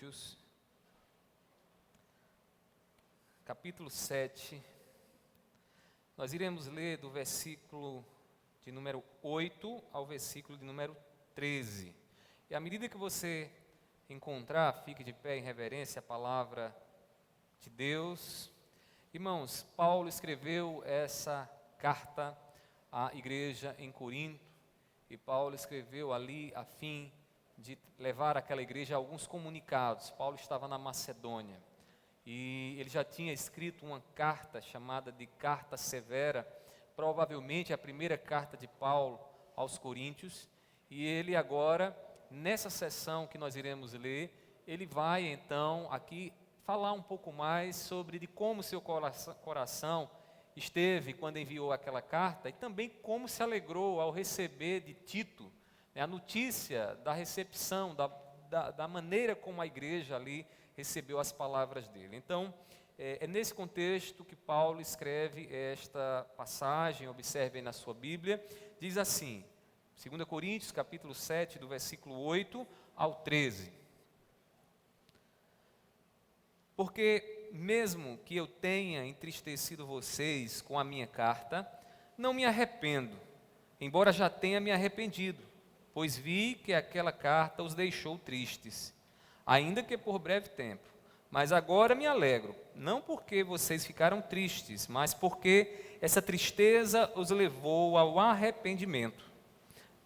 Coríntios, capítulo 7, nós iremos ler do versículo de número 8 ao versículo de número 13. E à medida que você encontrar, fique de pé em reverência à palavra de Deus. Irmãos, Paulo escreveu essa carta à igreja em Corinto, e Paulo escreveu ali a fim de levar àquela igreja alguns comunicados. Paulo estava na Macedônia, e ele já tinha escrito uma carta chamada de Carta Severa, provavelmente a primeira carta de Paulo aos Coríntios, e ele agora, nessa sessão que nós iremos ler, ele vai então aqui falar um pouco mais sobre de como seu coração esteve quando enviou aquela carta, e também como se alegrou ao receber de Tito, a notícia da recepção, da maneira como a igreja ali recebeu as palavras dele. Então, é nesse contexto que Paulo escreve esta passagem. Observem na sua Bíblia, diz assim, 2 Coríntios capítulo 7, do versículo 8 ao 13. Porque mesmo que eu tenha entristecido vocês com a minha carta, não me arrependo, embora já tenha me arrependido, pois vi que aquela carta os deixou tristes, ainda que por breve tempo. Mas agora me alegro, não porque vocês ficaram tristes, mas porque essa tristeza os levou ao arrependimento.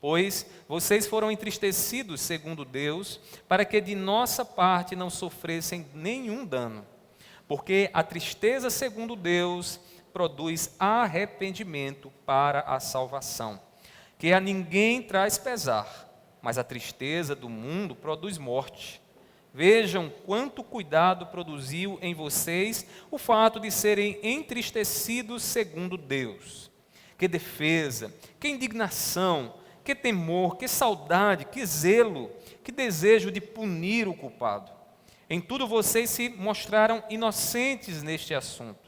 Pois vocês foram entristecidos segundo Deus, para que de nossa parte não sofressem nenhum dano. Porque a tristeza segundo Deus produz arrependimento para a salvação, que a ninguém traz pesar, mas a tristeza do mundo produz morte. Vejam quanto cuidado produziu em vocês o fato de serem entristecidos segundo Deus. Que defesa, que indignação, que temor, que saudade, que zelo, que desejo de punir o culpado. Em tudo vocês se mostraram inocentes neste assunto.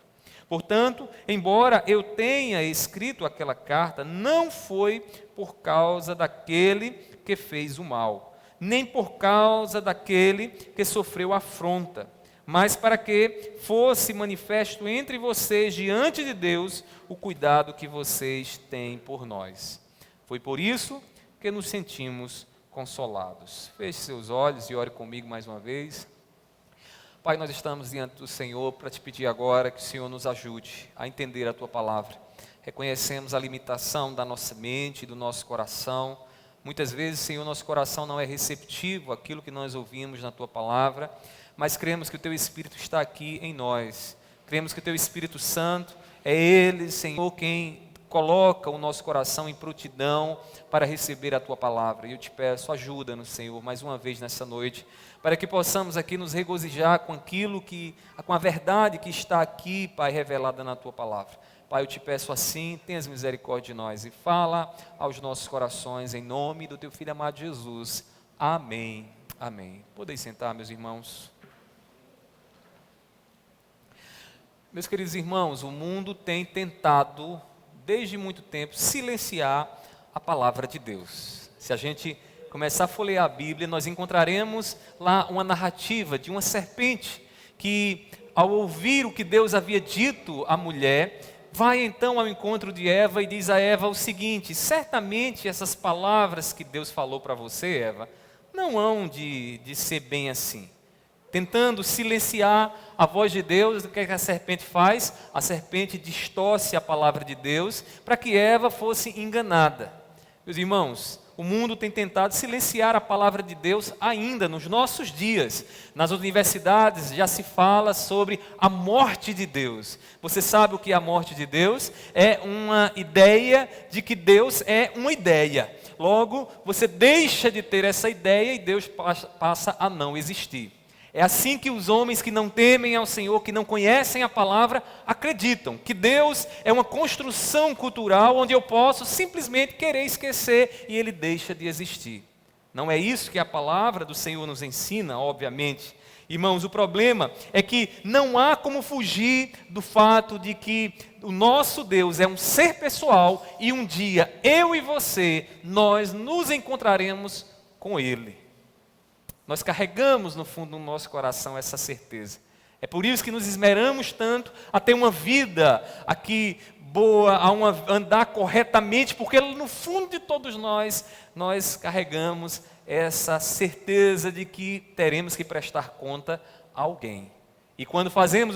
Portanto, embora eu tenha escrito aquela carta, não foi por causa daquele que fez o mal, nem por causa daquele que sofreu afronta, mas para que fosse manifesto entre vocês, diante de Deus, o cuidado que vocês têm por nós. Foi por isso que nos sentimos consolados. Feche seus olhos e ore comigo mais uma vez. Pai, nós estamos diante do Senhor para te pedir agora que o Senhor nos ajude a entender a Tua palavra. Reconhecemos a limitação da nossa mente, do nosso coração. Muitas vezes, Senhor, nosso coração não é receptivo àquilo que nós ouvimos na Tua palavra, mas cremos que o Teu Espírito está aqui em nós. Cremos que o Teu Espírito Santo é Ele, Senhor, quem coloca o nosso coração em prontidão para receber a Tua palavra. E eu te peço, ajuda-nos, Senhor, mais uma vez nessa noite, para que possamos aqui nos regozijar com com a verdade que está aqui, Pai, revelada na Tua palavra. Pai, eu te peço assim, tenhas misericórdia de nós e fala aos nossos corações, em nome do Teu Filho amado Jesus. Amém. Amém. Podeis sentar, meus irmãos. Meus queridos irmãos, o mundo tem tentado, desde muito tempo, silenciar a palavra de Deus. Se a gente começar a folhear a Bíblia, nós encontraremos lá uma narrativa de uma serpente que, ao ouvir o que Deus havia dito à mulher, vai então ao encontro de Eva e diz a Eva o seguinte: certamente essas palavras que Deus falou para você, Eva, não hão de ser bem assim. Tentando silenciar a voz de Deus, o que a serpente faz? A serpente distorce a palavra de Deus para que Eva fosse enganada. Meus irmãos, o mundo tem tentado silenciar a palavra de Deus ainda nos nossos dias. Nas universidades já se fala sobre a morte de Deus. Você sabe o que é a morte de Deus? É uma ideia de que Deus é uma ideia. Logo, você deixa de ter essa ideia e Deus passa a não existir. É assim que os homens que não temem ao Senhor, que não conhecem a palavra, acreditam que Deus é uma construção cultural onde eu posso simplesmente querer esquecer e Ele deixa de existir. Não é isso que a palavra do Senhor nos ensina, obviamente. Irmãos, o problema é que não há como fugir do fato de que o nosso Deus é um ser pessoal e um dia eu e você, nós nos encontraremos com Ele. Nós carregamos no fundo do nosso coração essa certeza. É por isso que nos esmeramos tanto a ter uma vida aqui boa, andar corretamente, porque no fundo de todos nós carregamos essa certeza de que teremos que prestar conta a alguém. E quando fazemos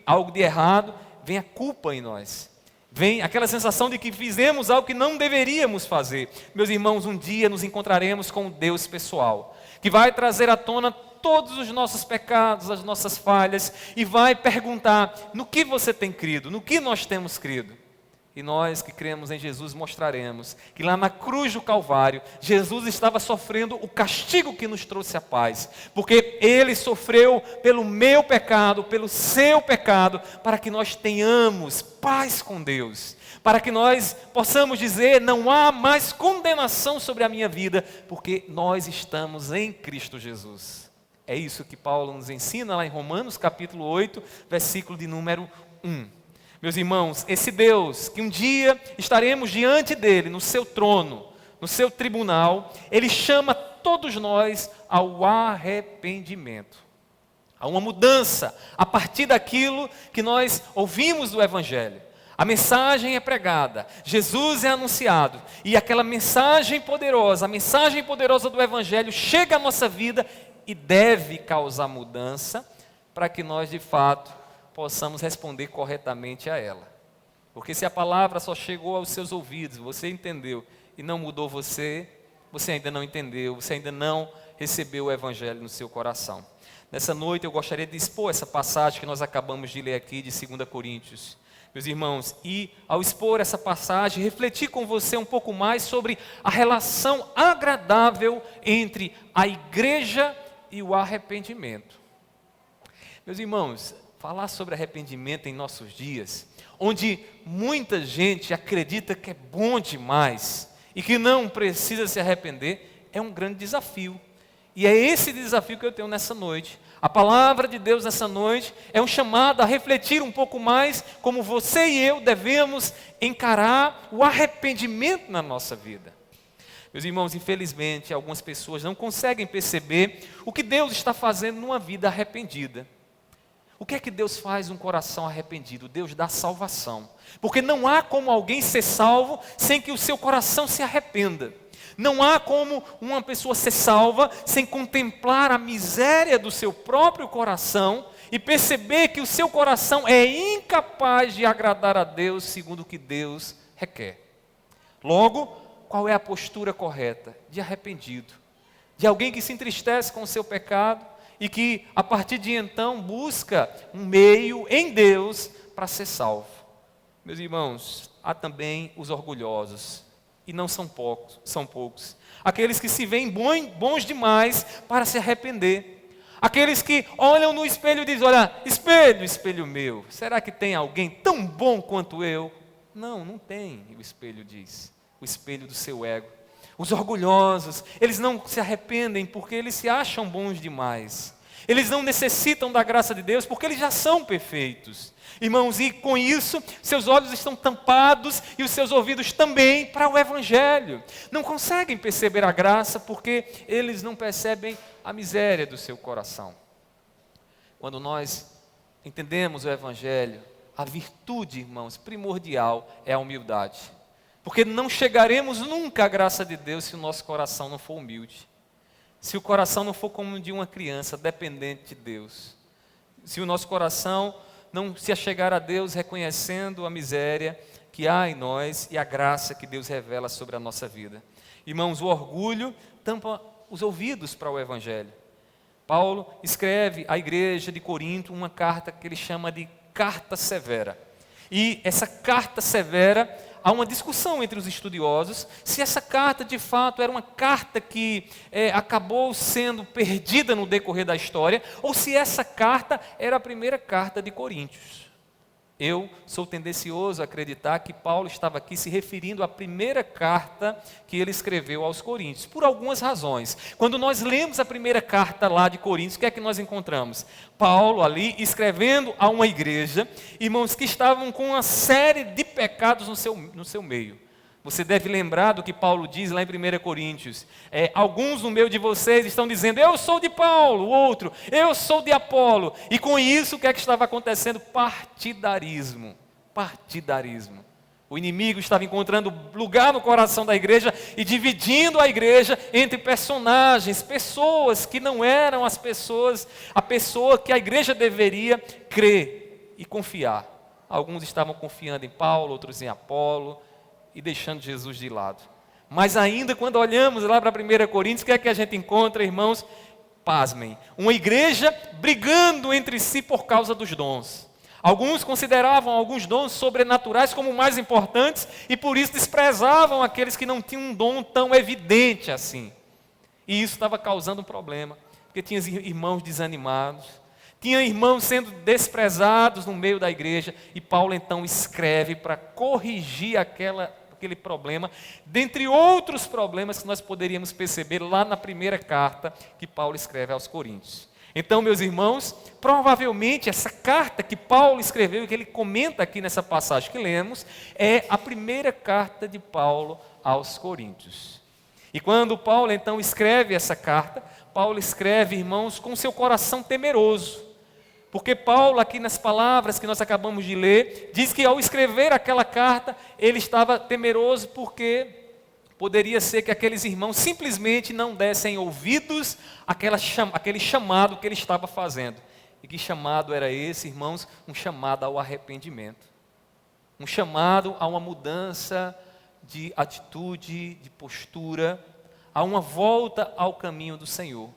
algo de errado, vem a culpa em nós. Vem aquela sensação de que fizemos algo que não deveríamos fazer. Meus irmãos, um dia nos encontraremos com um Deus pessoal, que vai trazer à tona todos os nossos pecados, as nossas falhas, e vai perguntar: no que você tem crido? No que nós temos crido? E nós que cremos em Jesus mostraremos que lá na cruz do Calvário, Jesus estava sofrendo o castigo que nos trouxe a paz, porque Ele sofreu pelo meu pecado, pelo seu pecado, para que nós tenhamos paz com Deus, para que nós possamos dizer: não há mais condenação sobre a minha vida, porque nós estamos em Cristo Jesus. É isso que Paulo nos ensina lá em Romanos capítulo 8, versículo de número 1. Meus irmãos, esse Deus, que um dia estaremos diante dele, no seu trono, no seu tribunal, ele chama todos nós ao arrependimento, a uma mudança a partir daquilo que nós ouvimos do Evangelho. A mensagem é pregada, Jesus é anunciado, e aquela mensagem poderosa, a mensagem poderosa do Evangelho chega à nossa vida e deve causar mudança para que nós de fato possamos responder corretamente a ela. Porque se a palavra só chegou aos seus ouvidos, você entendeu e não mudou você ainda não entendeu, você ainda não recebeu o Evangelho no seu coração. Nessa noite eu gostaria de expor essa passagem que nós acabamos de ler aqui de 2 Coríntios. Meus irmãos, e ao expor essa passagem, refletir com você um pouco mais sobre a relação agradável entre a igreja e o arrependimento. Meus irmãos, falar sobre arrependimento em nossos dias, onde muita gente acredita que é bom demais e que não precisa se arrepender, é um grande desafio. E é esse desafio que eu tenho nessa noite. A palavra de Deus nessa noite é um chamado a refletir um pouco mais como você e eu devemos encarar o arrependimento na nossa vida. Meus irmãos, infelizmente, algumas pessoas não conseguem perceber o que Deus está fazendo numa vida arrependida. O que é que Deus faz num coração arrependido? Deus dá salvação. Porque não há como alguém ser salvo sem que o seu coração se arrependa. Não há como uma pessoa ser salva sem contemplar a miséria do seu próprio coração e perceber que o seu coração é incapaz de agradar a Deus segundo o que Deus requer. Logo, qual é a postura correta? De arrependido. De alguém que se entristece com o seu pecado e que, a partir de então, busca um meio em Deus para ser salvo. Meus irmãos, há também os orgulhosos, e não são poucos, são poucos. Aqueles que se veem bons demais para se arrepender. Aqueles que olham no espelho e dizem: olha, espelho, espelho meu, será que tem alguém tão bom quanto eu? Não, não tem, o espelho diz, o espelho do seu ego. Os orgulhosos, eles não se arrependem porque eles se acham bons demais. Eles não necessitam da graça de Deus porque eles já são perfeitos. Irmãos, e com isso, seus olhos estão tampados e os seus ouvidos também para o Evangelho. Não conseguem perceber a graça porque eles não percebem a miséria do seu coração. Quando nós entendemos o Evangelho, a virtude, irmãos, primordial é a humildade. Porque não chegaremos nunca à graça de Deus se o nosso coração não for humilde. Se o coração não for como de uma criança, dependente de Deus. Se o nosso coração não se achegar a Deus reconhecendo a miséria que há em nós e a graça que Deus revela sobre a nossa vida. Irmãos, o orgulho tampa os ouvidos para o Evangelho. Paulo escreve à igreja de Corinto uma carta que ele chama de carta severa. E essa carta severa, há uma discussão entre os estudiosos se essa carta de fato era uma carta que acabou sendo perdida no decorrer da história, ou se essa carta era a primeira carta de Coríntios. Eu sou tendencioso a acreditar que Paulo estava aqui se referindo à primeira carta que ele escreveu aos Coríntios, por algumas razões. Quando nós lemos a primeira carta lá de Coríntios, o que é que nós encontramos? Paulo ali escrevendo a uma igreja, irmãos que estavam com uma série de pecados no seu meio. Você deve lembrar do que Paulo diz lá em 1 Coríntios. Alguns no meio de vocês estão dizendo, eu sou de Paulo, o outro, eu sou de Apolo. E com isso, o que é que estava acontecendo? Partidarismo. Partidarismo. O inimigo estava encontrando lugar no coração da igreja e dividindo a igreja entre personagens, pessoas que não eram as pessoas, a pessoa que a igreja deveria crer e confiar. Alguns estavam confiando em Paulo, outros em Apolo, e deixando Jesus de lado. Mas ainda quando olhamos lá para 1 Coríntios, o que é que a gente encontra, irmãos? Pasmem, uma igreja brigando entre si por causa dos dons. Alguns consideravam alguns dons sobrenaturais como mais importantes e por isso desprezavam aqueles que não tinham um dom tão evidente assim. E isso estava causando um problema, porque tinha irmãos desanimados, tinha irmãos sendo desprezados no meio da igreja, e Paulo então escreve para corrigir aquele problema, dentre outros problemas que nós poderíamos perceber lá na primeira carta que Paulo escreve aos Coríntios. Então, meus irmãos, provavelmente essa carta que Paulo escreveu e que ele comenta aqui nessa passagem que lemos, é a primeira carta de Paulo aos Coríntios. E quando Paulo então escreve essa carta, Paulo escreve, irmãos, com seu coração temeroso. Porque Paulo, aqui nas palavras que nós acabamos de ler, diz que ao escrever aquela carta, ele estava temeroso porque poderia ser que aqueles irmãos simplesmente não dessem ouvidos àquele chamado que ele estava fazendo. E que chamado era esse, irmãos? Um chamado ao arrependimento. Um chamado a uma mudança de atitude, de postura, a uma volta ao caminho do Senhor.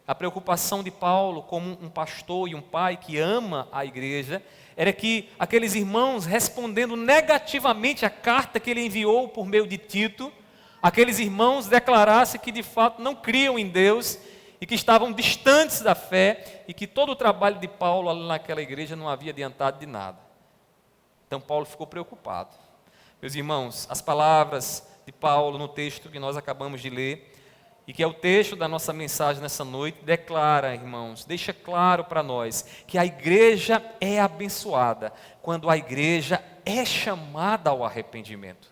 A preocupação de Paulo, como um pastor e um pai que ama a igreja, era que aqueles irmãos, respondendo negativamente à carta que ele enviou por meio de Tito, aqueles irmãos declarassem que de fato não criam em Deus e que estavam distantes da fé e que todo o trabalho de Paulo ali naquela igreja não havia adiantado de nada. Então Paulo ficou preocupado. Meus irmãos, as palavras de Paulo no texto que nós acabamos de ler, e que é o texto da nossa mensagem nessa noite, declara, irmãos, deixa claro para nós que a igreja é abençoada quando a igreja é chamada ao arrependimento.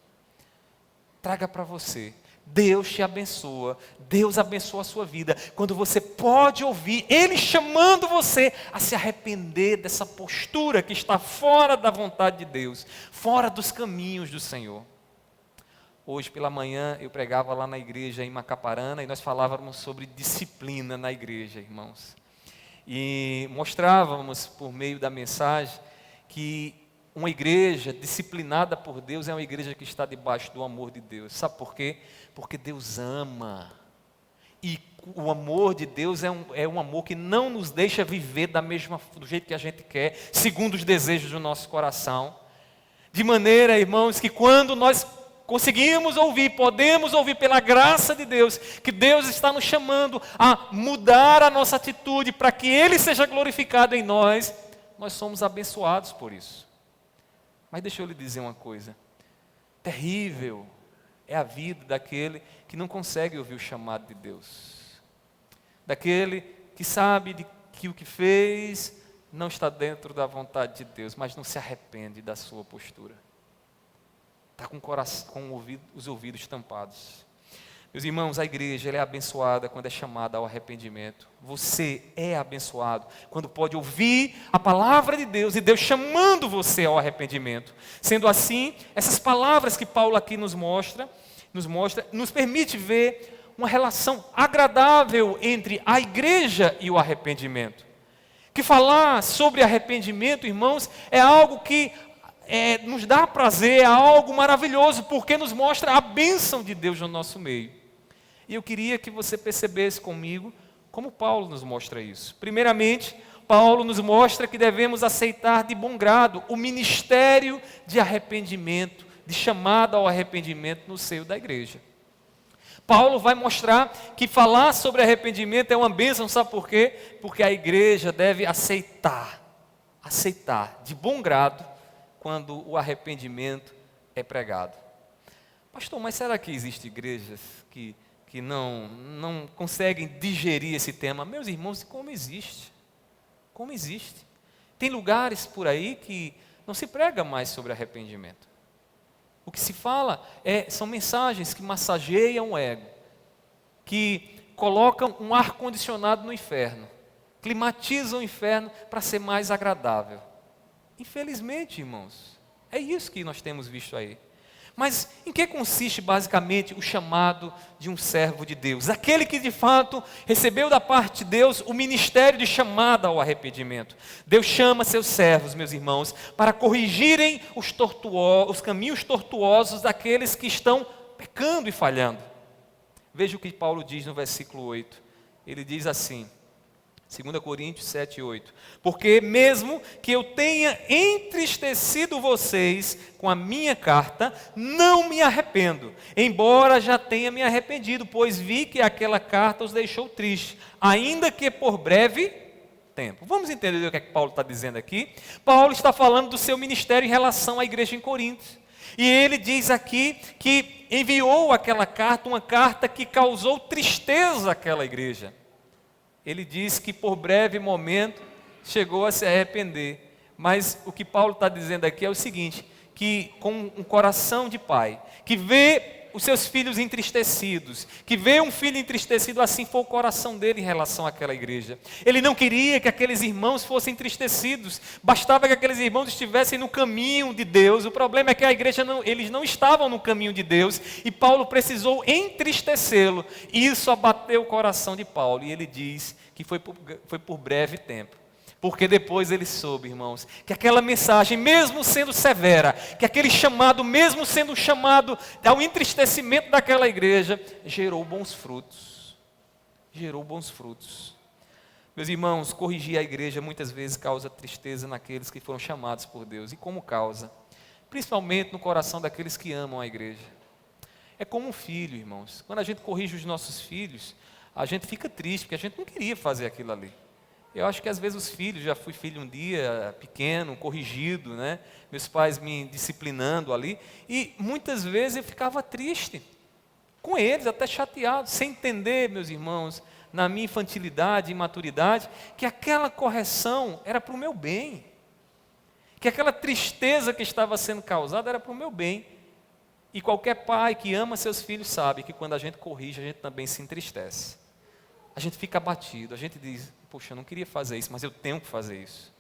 Traga para você, Deus te abençoa, Deus abençoa a sua vida, quando você pode ouvir Ele chamando você a se arrepender dessa postura que está fora da vontade de Deus, fora dos caminhos do Senhor. Hoje pela manhã eu pregava lá na igreja em Macaparana e nós falávamos sobre disciplina na igreja, irmãos. E mostrávamos por meio da mensagem que uma igreja disciplinada por Deus é uma igreja que está debaixo do amor de Deus. Sabe por quê? Porque Deus ama. E o amor de Deus é um amor que não nos deixa viver do jeito que a gente quer, segundo os desejos do nosso coração. De maneira, irmãos, que quando nós conseguimos ouvir, podemos ouvir pela graça de Deus, que Deus está nos chamando a mudar a nossa atitude para que Ele seja glorificado em nós, nós somos abençoados por isso. Mas deixa eu lhe dizer uma coisa, terrível é a vida daquele que não consegue ouvir o chamado de Deus, daquele que sabe que o que fez não está dentro da vontade de Deus, mas não se arrepende da sua postura. Está com os ouvidos tampados. Meus irmãos, a igreja ela é abençoada quando é chamada ao arrependimento. Você é abençoado quando pode ouvir a palavra de Deus e Deus chamando você ao arrependimento. Sendo assim, essas palavras que Paulo aqui nos permite ver uma relação agradável entre a igreja e o arrependimento. Que falar sobre arrependimento, irmãos, é algo que nos dá prazer, é algo maravilhoso, porque nos mostra a bênção de Deus no nosso meio. E eu queria que você percebesse comigo como Paulo nos mostra isso. Primeiramente, Paulo nos mostra que devemos aceitar de bom grado o ministério de arrependimento, de chamada ao arrependimento no seio da igreja. Paulo vai mostrar que falar sobre arrependimento é uma bênção, sabe por quê? Porque a igreja deve aceitar de bom grado quando o arrependimento é pregado. Pastor, mas será que existem igrejas que não conseguem digerir esse tema? Meus irmãos, como existe? Como existe? Tem lugares por aí que não se prega mais sobre arrependimento. O que se fala são mensagens que massageiam o ego, que colocam um ar-condicionado no inferno, climatizam o inferno para ser mais agradável. Infelizmente, irmãos, é isso que nós temos visto aí. Mas em que consiste basicamente o chamado de um servo de Deus? Aquele que de fato recebeu da parte de Deus o ministério de chamada ao arrependimento. Deus chama seus servos, meus irmãos, para corrigirem os caminhos tortuosos daqueles que estão pecando e falhando. Veja o que Paulo diz no versículo 8. Ele diz assim, 2 Coríntios 7, 8. Porque mesmo que eu tenha entristecido vocês com a minha carta, não me arrependo, embora já tenha me arrependido, pois vi que aquela carta os deixou tristes, ainda que por breve tempo. Vamos entender o que é que Paulo está dizendo aqui? Paulo está falando do seu ministério em relação à igreja em Corinto. E ele diz aqui que enviou aquela carta, uma carta que causou tristeza àquela igreja. Ele diz que por breve momento chegou a se arrepender. Mas o que Paulo está dizendo aqui é o seguinte, que com um coração de pai, que vê os seus filhos entristecidos, que vê um filho entristecido, assim foi o coração dele em relação àquela igreja. Ele não queria que aqueles irmãos fossem entristecidos, bastava que aqueles irmãos estivessem no caminho de Deus. O problema é que a igreja eles não estavam no caminho de Deus, e Paulo precisou entristecê-lo. Isso abateu o coração de Paulo, e ele diz que foi por breve tempo. Porque depois ele soube, irmãos, que aquela mensagem, mesmo sendo severa, que aquele chamado, mesmo sendo chamado ao entristecimento daquela igreja, gerou bons frutos. Gerou bons frutos. Meus irmãos, corrigir a igreja muitas vezes causa tristeza naqueles que foram chamados por Deus. E como causa? Principalmente no coração daqueles que amam a igreja. É como um filho, irmãos. Quando a gente corrige os nossos filhos, a gente fica triste, porque a gente não queria fazer aquilo ali. Eu acho que às vezes os filhos, já fui filho um dia, pequeno, corrigido, né? Meus pais me disciplinando ali, e muitas vezes eu ficava triste com eles, até chateado, sem entender, meus irmãos, na minha infantilidade e imaturidade, que aquela correção era para o meu bem, que aquela tristeza que estava sendo causada era para o meu bem. E qualquer pai que ama seus filhos sabe que quando a gente corrige, a gente também se entristece. A gente fica abatido, a gente diz, poxa, eu não queria fazer isso, mas eu tenho que fazer isso.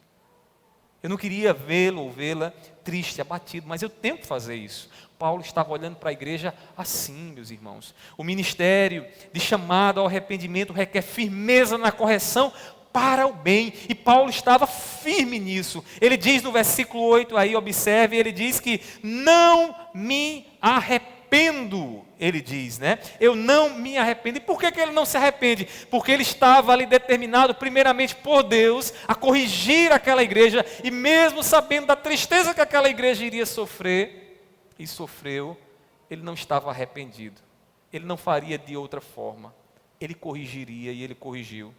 Eu não queria vê-lo ou vê-la triste, abatido, mas eu tenho que fazer isso. Paulo estava olhando para a igreja assim, meus irmãos. O ministério de chamado ao arrependimento requer firmeza na correção para o bem. E Paulo estava firme nisso. Ele diz no versículo 8 aí, observe, ele diz que não me arrependo. Ele diz, né? Eu não me arrependo. E por que ele não se arrepende? Porque ele estava ali determinado, primeiramente por Deus, a corrigir aquela igreja, e mesmo sabendo da tristeza que aquela igreja iria sofrer, e sofreu, ele não estava arrependido. Ele não faria de outra forma. Ele corrigiria, e ele corrigiu.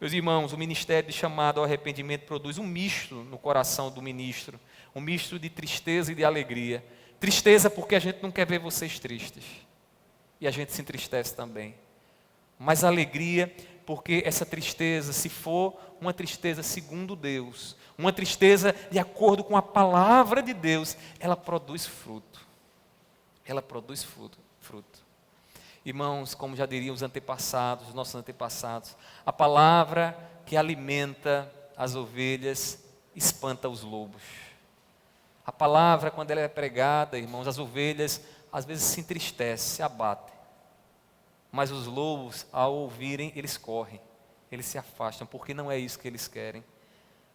Meus irmãos, o ministério de chamado ao arrependimento produz um misto no coração do ministro, um misto de tristeza e de alegria. Tristeza porque a gente não quer ver vocês tristes. E a gente se entristece também. Mas alegria porque essa tristeza, se for uma tristeza segundo Deus, uma tristeza de acordo com a palavra de Deus, ela produz fruto. Ela produz fruto. Irmãos, como já diriam os antepassados, os nossos antepassados, a palavra que alimenta as ovelhas espanta os lobos. A palavra, quando ela é pregada, irmãos, as ovelhas às vezes se entristecem, se abatem. Mas os lobos, ao ouvirem, eles correm, eles se afastam, porque não é isso que eles querem.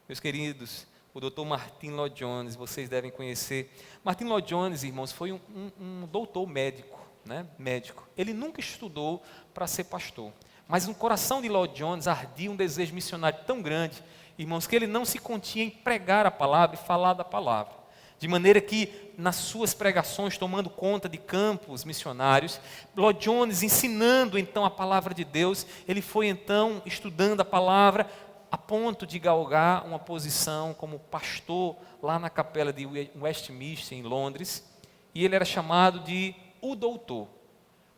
Meus queridos, o Dr. Martyn Lloyd-Jones, vocês devem conhecer. Martyn Lloyd-Jones, irmãos, foi um doutor médico, né? Médico. Ele nunca estudou para ser pastor. Mas no coração de Lloyd-Jones ardia um desejo missionário tão grande, irmãos, que ele não se continha em pregar a palavra e falar da palavra. De maneira que, nas suas pregações, tomando conta de campos missionários, Lloyd-Jones, ensinando então a palavra de Deus, ele foi então estudando a palavra, a ponto de galgar uma posição como pastor lá na capela de Westminster, em Londres, e ele era chamado de o doutor.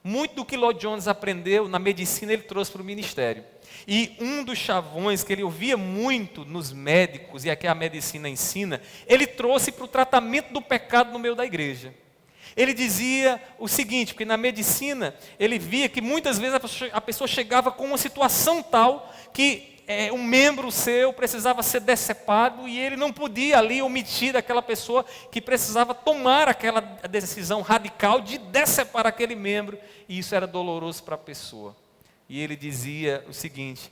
Muito do que Lloyd-Jones aprendeu na medicina, ele trouxe para o ministério. E um dos chavões que ele ouvia muito nos médicos, e aqui a medicina ensina, ele trouxe para o tratamento do pecado no meio da igreja. Ele dizia o seguinte, porque na medicina ele via que muitas vezes a pessoa chegava com uma situação tal que um membro seu precisava ser decepado e ele não podia ali omitir daquela pessoa que precisava tomar aquela decisão radical de decepar aquele membro, e isso era doloroso para a pessoa. E ele dizia o seguinte,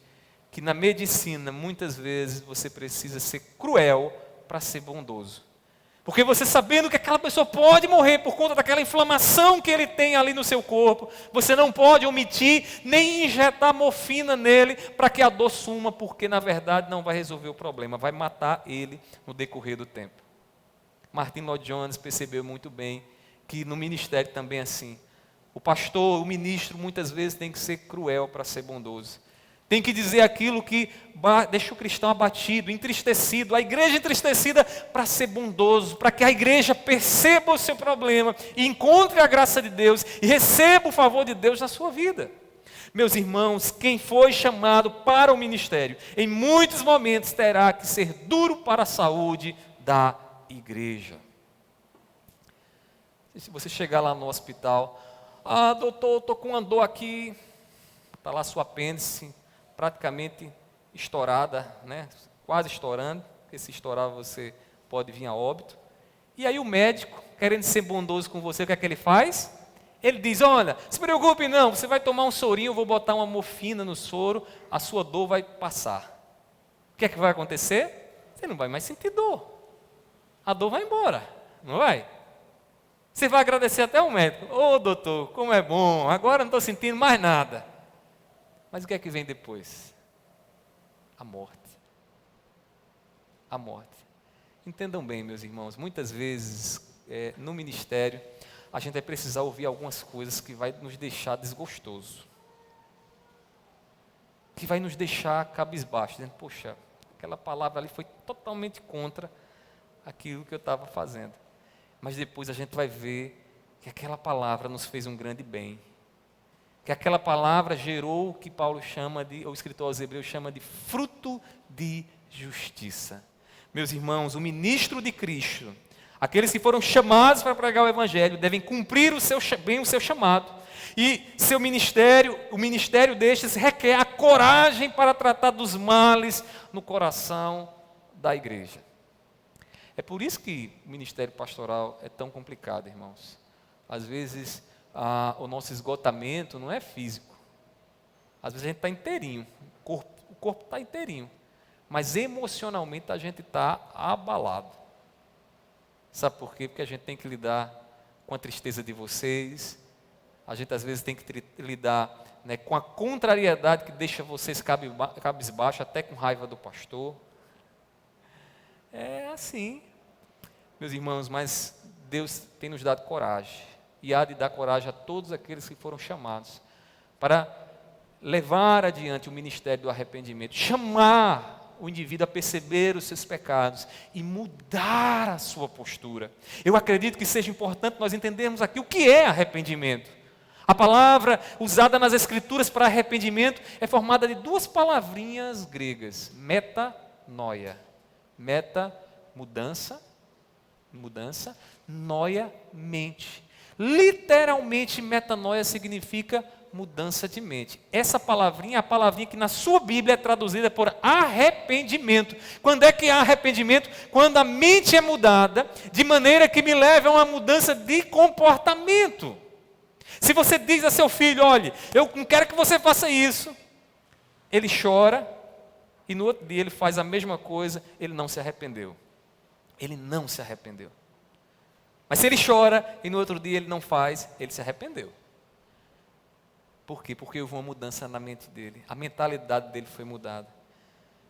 que na medicina muitas vezes você precisa ser cruel para ser bondoso. Porque você sabendo que aquela pessoa pode morrer por conta daquela inflamação que ele tem ali no seu corpo, você não pode omitir nem injetar morfina nele para que a dor suma, porque na verdade não vai resolver o problema, vai matar ele no decorrer do tempo. Martin Lloyd Jones percebeu muito bem que no ministério também é assim. O pastor, o ministro, muitas vezes tem que ser cruel para ser bondoso. Tem que dizer aquilo que deixa o cristão abatido, entristecido, a igreja entristecida, para ser bondoso, para que a igreja perceba o seu problema e encontre a graça de Deus e receba o favor de Deus na sua vida. Meus irmãos, quem foi chamado para o ministério, em muitos momentos terá que ser duro para a saúde da igreja. Se você chegar lá no hospital, doutor, estou com uma dor aqui, está lá sua apêndice, praticamente estourada, né? Quase estourando, porque se estourar você pode vir a óbito. E aí o médico, querendo ser bondoso com você, o que é que ele faz? Ele diz, olha, se preocupe não, você vai tomar um sorinho, eu vou botar uma morfina no soro, a sua dor vai passar. O que é que vai acontecer? Você não vai mais sentir dor. A dor vai embora, não vai? Você vai agradecer até o médico. Doutor, como é bom, agora não estou sentindo mais nada. Mas o que é que vem depois? A morte. A morte. Entendam bem, meus irmãos, muitas vezes no ministério a gente vai precisar ouvir algumas coisas que vai nos deixar desgostoso. Que vai nos deixar cabisbaixo, dizendo, poxa, aquela palavra ali foi totalmente contra aquilo que eu estava fazendo. Mas depois a gente vai ver que aquela palavra nos fez um grande bem. Que aquela palavra gerou o que Paulo chama de, o escritor aos Hebreus chama de fruto de justiça. Meus irmãos, o ministro de Cristo, aqueles que foram chamados para pregar o Evangelho, devem cumprir bem o seu chamado. E seu ministério, o ministério destes requer a coragem para tratar dos males no coração da igreja. É por isso que o ministério pastoral é tão complicado, irmãos. Às vezes o nosso esgotamento não é físico. Às vezes a gente está inteirinho, o corpo está inteirinho, mas emocionalmente a gente está abalado. Sabe por quê? Porque a gente tem que lidar com a tristeza de vocês, a gente às vezes tem que lidar, né, com a contrariedade que deixa vocês cabisbaixo, até com raiva do pastor. É assim, meus irmãos, mas Deus tem nos dado coragem. E há de dar coragem a todos aqueles que foram chamados para levar adiante o ministério do arrependimento, chamar o indivíduo a perceber os seus pecados e mudar a sua postura. Eu acredito que seja importante nós entendermos aqui o que é arrependimento. A palavra usada nas Escrituras para arrependimento é formada de duas palavrinhas gregas, metanoia. Meta, mudança, noia, mente. Literalmente, metanoia significa mudança de mente. Essa palavrinha é a palavrinha que na sua Bíblia é traduzida por arrependimento. Quando é que há arrependimento? Quando a mente é mudada, de maneira que me leva a uma mudança de comportamento. Se você diz a seu filho, olha, eu não quero que você faça isso, ele chora, e no outro dia ele faz a mesma coisa, ele não se arrependeu. Ele não se arrependeu. Mas se ele chora e no outro dia ele não faz, ele se arrependeu. Por quê? Porque houve uma mudança na mente dele. A mentalidade dele foi mudada.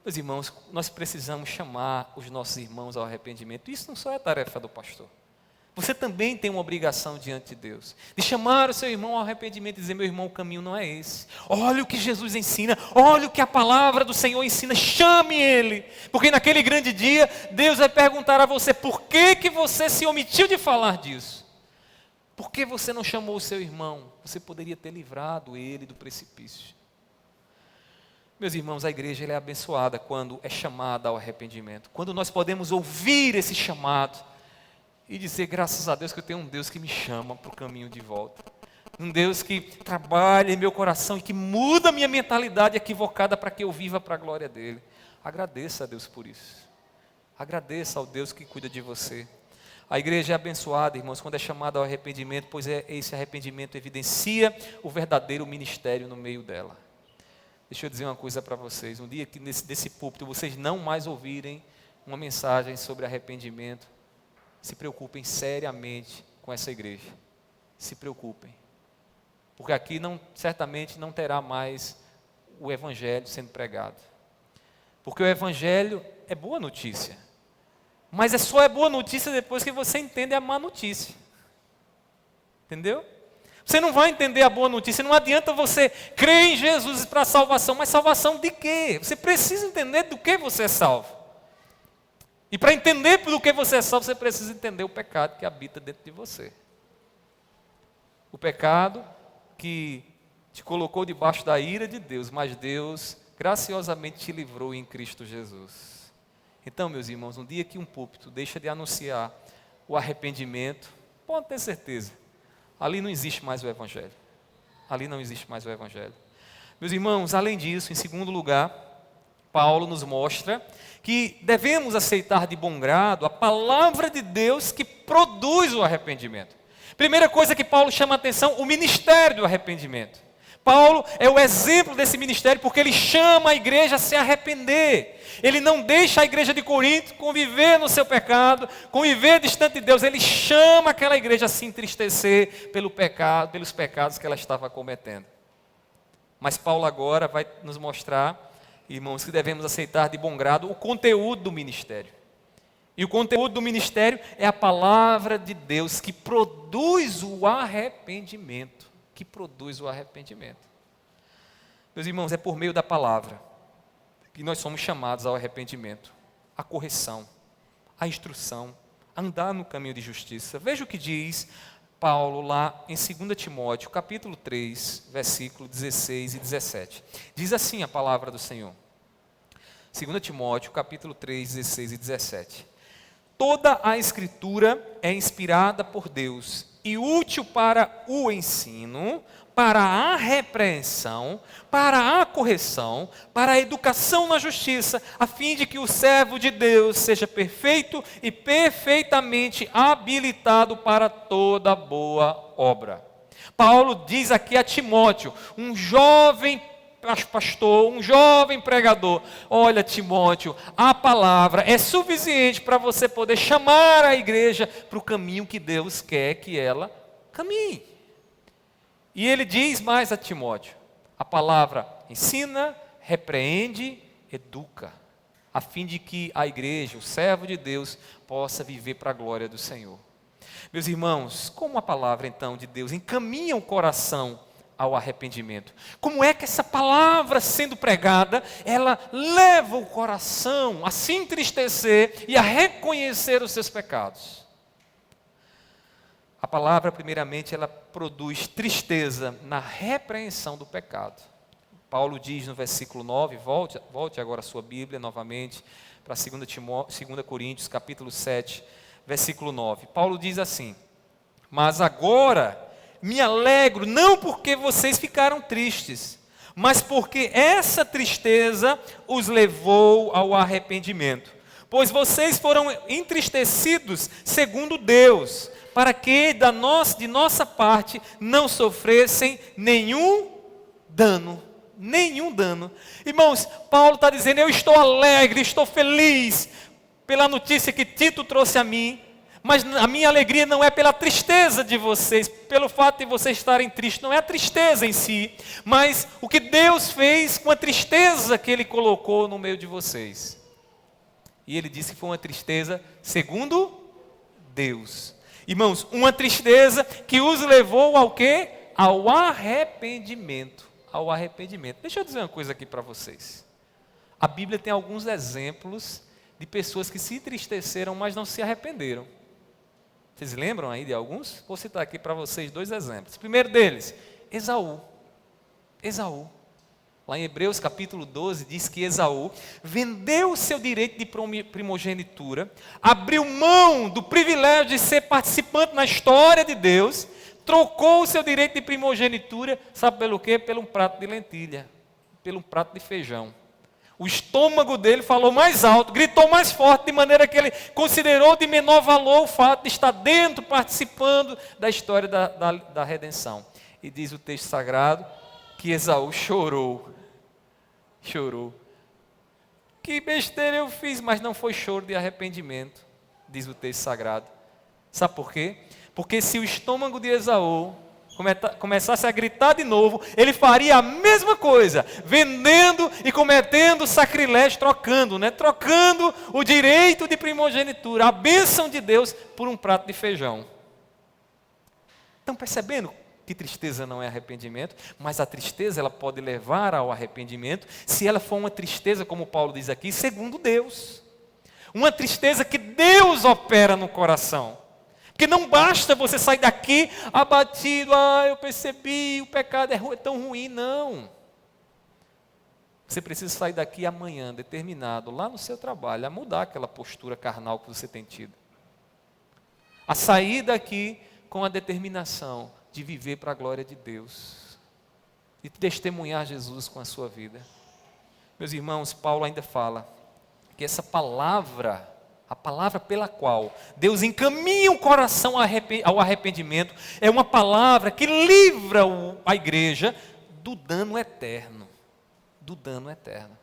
Meus irmãos, nós precisamos chamar os nossos irmãos ao arrependimento. Isso não só é tarefa do pastor. Você também tem uma obrigação diante de Deus, de chamar o seu irmão ao arrependimento e dizer, meu irmão, o caminho não é esse. Olha o que Jesus ensina, olha o que a palavra do Senhor ensina, chame Ele. Porque naquele grande dia, Deus vai perguntar a você, por que que você se omitiu de falar disso? Por que você não chamou o seu irmão? Você poderia ter livrado ele do precipício. Meus irmãos, a igreja ela é abençoada quando é chamada ao arrependimento. Quando nós podemos ouvir esse chamado, e dizer, graças a Deus que eu tenho um Deus que me chama para o caminho de volta. Um Deus que trabalha em meu coração e que muda a minha mentalidade equivocada para que eu viva para a glória dEle. Agradeça a Deus por isso. Agradeça ao Deus que cuida de você. A igreja é abençoada, irmãos, quando é chamada ao arrependimento, pois esse arrependimento evidencia o verdadeiro ministério no meio dela. Deixa eu dizer uma coisa para vocês. Um dia que desse púlpito vocês não mais ouvirem uma mensagem sobre arrependimento, se preocupem seriamente com essa igreja. Se preocupem. Porque aqui certamente não terá mais o evangelho sendo pregado. Porque o evangelho é boa notícia. Mas só é boa notícia depois que você entende a má notícia. Entendeu? Você não vai entender a boa notícia. Não adianta você crer em Jesus para a salvação. Mas salvação de quê? Você precisa entender do que você é salvo. E para entender do que você é salvo, você precisa entender o pecado que habita dentro de você. O pecado que te colocou debaixo da ira de Deus, mas Deus graciosamente te livrou em Cristo Jesus. Então, meus irmãos, um dia que um púlpito deixa de anunciar o arrependimento, pode ter certeza, ali não existe mais o evangelho. Ali não existe mais o evangelho. Meus irmãos, além disso, em segundo lugar, Paulo nos mostra que devemos aceitar de bom grado a palavra de Deus que produz o arrependimento. Primeira coisa que Paulo chama a atenção, o ministério do arrependimento. Paulo é o exemplo desse ministério porque ele chama a igreja a se arrepender. Ele não deixa a igreja de Corinto conviver no seu pecado, conviver distante de Deus. Ele chama aquela igreja a se entristecer pelo pecado, pelos pecados que ela estava cometendo. Mas Paulo agora vai nos mostrar, irmãos, que devemos aceitar de bom grado o conteúdo do ministério. E o conteúdo do ministério é a palavra de Deus que produz o arrependimento. Que produz o arrependimento. Meus irmãos, é por meio da palavra que nós somos chamados ao arrependimento, à correção, à instrução, a andar no caminho de justiça. Veja o que diz Paulo lá em 2 Timóteo, capítulo 3, versículo 16 e 17. Diz assim a palavra do Senhor. 2 Timóteo, capítulo 3, 16 e 17. Toda a Escritura é inspirada por Deus e útil para o ensino, para a repreensão, para a correção, para a educação na justiça, a fim de que o servo de Deus seja perfeito e perfeitamente habilitado para toda boa obra. Paulo diz aqui a Timóteo, um jovem pastor, um jovem pregador: olha, Timóteo, a palavra é suficiente para você poder chamar a igreja para o caminho que Deus quer que ela caminhe. E ele diz mais a Timóteo: a palavra ensina, repreende, educa, a fim de que a igreja, o servo de Deus, possa viver para a glória do Senhor. Meus irmãos, como a palavra então de Deus encaminha o coração ao arrependimento? Como é que essa palavra sendo pregada, ela leva o coração a se entristecer e a reconhecer os seus pecados? A palavra, primeiramente, ela produz tristeza na repreensão do pecado. Paulo diz no versículo 9, volte agora a sua Bíblia novamente para 2 Coríntios, capítulo 7, versículo 9. Paulo diz assim: mas agora me alegro, não porque vocês ficaram tristes, mas porque essa tristeza os levou ao arrependimento. Pois vocês foram entristecidos segundo Deus, para que de nossa parte não sofressem nenhum dano. Nenhum dano. Irmãos, Paulo está dizendo: eu estou alegre, estou feliz pela notícia que Tito trouxe a mim. Mas a minha alegria não é pela tristeza de vocês, pelo fato de vocês estarem tristes, não é a tristeza em si, mas o que Deus fez com a tristeza que Ele colocou no meio de vocês. E Ele disse que foi uma tristeza segundo Deus. Irmãos, uma tristeza que os levou ao quê? Ao arrependimento. Ao arrependimento. Deixa eu dizer uma coisa aqui para vocês. A Bíblia tem alguns exemplos de pessoas que se entristeceram, mas não se arrependeram. Vocês lembram aí de alguns? Vou citar aqui para vocês 2 exemplos. O primeiro deles, Esaú. Esaú. Lá em Hebreus capítulo 12 diz que Esaú vendeu o seu direito de primogenitura, abriu mão do privilégio de ser participante na história de Deus, trocou o seu direito de primogenitura, sabe pelo quê? Pelo um prato de lentilha, pelo um prato de feijão. O estômago dele falou mais alto, gritou mais forte, de maneira que ele considerou de menor valor o fato de estar dentro, participando da história da redenção. E diz o texto sagrado que Esaú chorou. Que besteira eu fiz, mas não foi choro de arrependimento, diz o texto sagrado. Sabe por quê? Porque se o estômago de Esaú começasse a gritar de novo, ele faria a mesma coisa, vendendo e cometendo sacrilégio, trocando o direito de primogenitura, a bênção de Deus, por um prato de feijão. Estão percebendo que tristeza não é arrependimento? Mas a tristeza ela pode levar ao arrependimento, se ela for uma tristeza, como Paulo diz aqui, segundo Deus. Uma tristeza que Deus opera no coração. Porque não basta você sair daqui abatido, eu percebi, o pecado é tão ruim, não. Você precisa sair daqui amanhã, determinado, lá no seu trabalho, a mudar aquela postura carnal que você tem tido. A sair daqui com a determinação de viver para a glória de Deus. De testemunhar Jesus com a sua vida. Meus irmãos, Paulo ainda fala que essa palavra, a palavra pela qual Deus encaminha o coração ao arrependimento, é uma palavra que livra a igreja do dano eterno. Do dano eterno.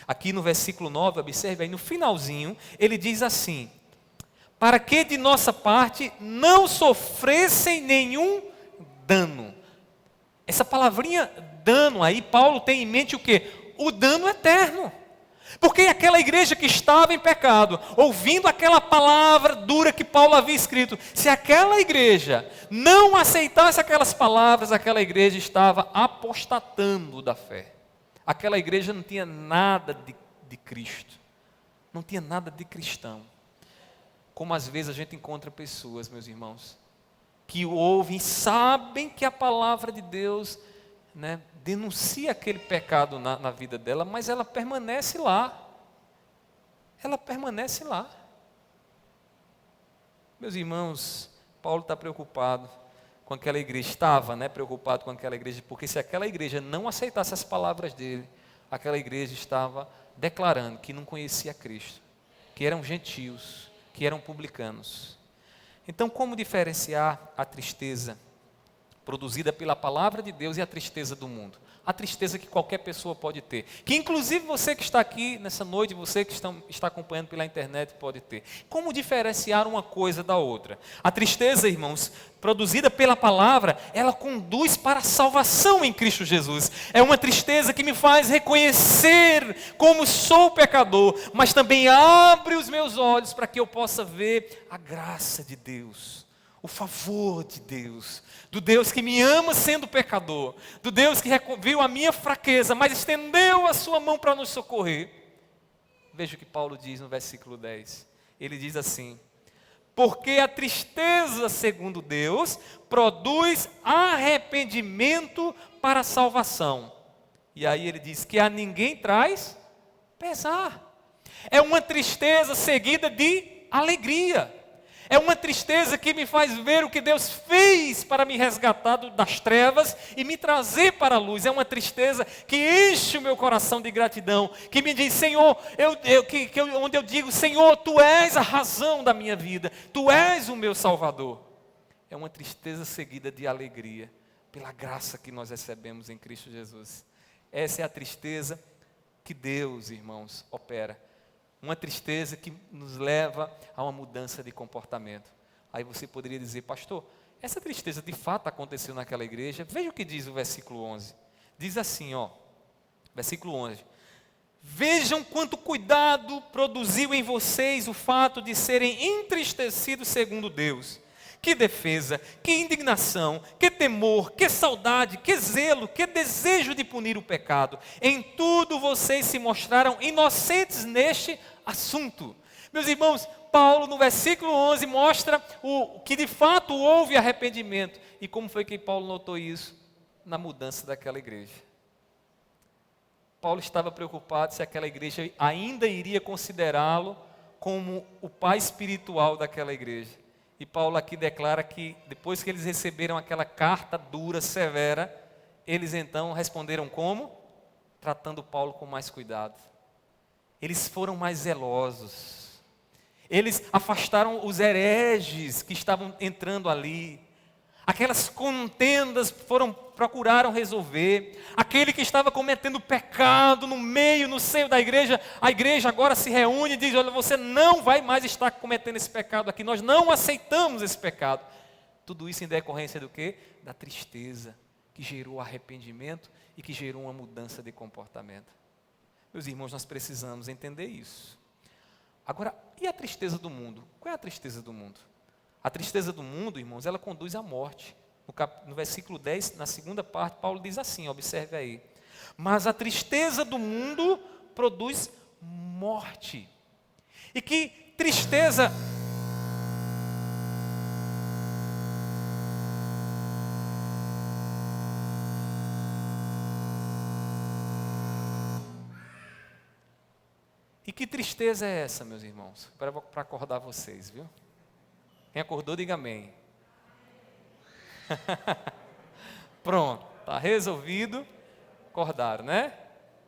Aqui no versículo 9, observe aí no finalzinho, ele diz assim: para que de nossa parte não sofressem nenhum dano. Essa palavrinha dano aí, Paulo tem em mente o quê? O dano eterno. Porque aquela igreja que estava em pecado, ouvindo aquela palavra dura que Paulo havia escrito, se aquela igreja não aceitasse aquelas palavras, aquela igreja estava apostatando da fé. Aquela igreja não tinha nada de Cristo, não tinha nada de cristão. Como às vezes a gente encontra pessoas, meus irmãos, que ouvem, sabem que a palavra de Deus, denuncia aquele pecado na vida dela, mas ela permanece lá. Ela permanece lá. Meus irmãos, Paulo está preocupado com aquela igreja, estava preocupado com aquela igreja, porque se aquela igreja não aceitasse as palavras dele, aquela igreja estava declarando que não conhecia Cristo, que eram gentios, que eram publicanos. Então, como diferenciar a tristeza produzida pela palavra de Deus e a tristeza do mundo? A tristeza que qualquer pessoa pode ter. Que inclusive você que está aqui nessa noite, você que está acompanhando pela internet pode ter. Como diferenciar uma coisa da outra? A tristeza, irmãos, produzida pela palavra, ela conduz para a salvação em Cristo Jesus. É uma tristeza que me faz reconhecer como sou pecador, mas também abre os meus olhos para que eu possa ver a graça de Deus, o favor de Deus, do Deus que me ama sendo pecador, do Deus que viu a minha fraqueza, mas estendeu a sua mão para nos socorrer. Veja o que Paulo diz no versículo 10. Ele diz assim: porque a tristeza, segundo Deus, produz arrependimento para a salvação. E aí ele diz que a ninguém traz pesar. É uma tristeza seguida de alegria. É uma tristeza que me faz ver o que Deus fez para me resgatar das trevas e me trazer para a luz. É uma tristeza que enche o meu coração de gratidão, que me diz, Senhor, onde eu digo, Senhor, Tu és a razão da minha vida, Tu és o meu Salvador. É uma tristeza seguida de alegria, pela graça que nós recebemos em Cristo Jesus. Essa é a tristeza que Deus, irmãos, opera. Uma tristeza que nos leva a uma mudança de comportamento. Aí você poderia dizer, pastor, essa tristeza de fato aconteceu naquela igreja? Veja o que diz o versículo 11. Diz assim, versículo 11. Vejam quanto cuidado produziu em vocês o fato de serem entristecidos segundo Deus. Que defesa, que indignação, que temor, que saudade, que zelo, que desejo de punir o pecado. Em tudo vocês se mostraram inocentes neste assunto. Meus irmãos, Paulo no versículo 11 mostra que de fato houve arrependimento. E como foi que Paulo notou isso? Na mudança daquela igreja. Paulo estava preocupado se aquela igreja ainda iria considerá-lo como o pai espiritual daquela igreja. E Paulo aqui declara que depois que eles receberam aquela carta dura, severa, eles então responderam como? Tratando Paulo com mais cuidado. Eles foram mais zelosos. Eles afastaram os hereges que estavam entrando ali. Aquelas contendas procuraram resolver. Aquele que estava cometendo pecado no seio da igreja, a igreja agora se reúne e diz: olha, você não vai mais estar cometendo esse pecado aqui, nós não aceitamos esse pecado. Tudo isso em decorrência do quê? Da tristeza que gerou arrependimento e que gerou uma mudança de comportamento. Meus irmãos, nós precisamos entender isso. Agora, e a tristeza do mundo? Qual é a tristeza do mundo? A tristeza do mundo, irmãos, ela conduz à morte. No versículo 10, na segunda parte, Paulo diz assim, observe aí. Mas a tristeza do mundo produz morte. E que tristeza... E que tristeza é essa, meus irmãos? Para acordar vocês, viu? Quem acordou, diga amém. Pronto, está resolvido. Acordaram, né?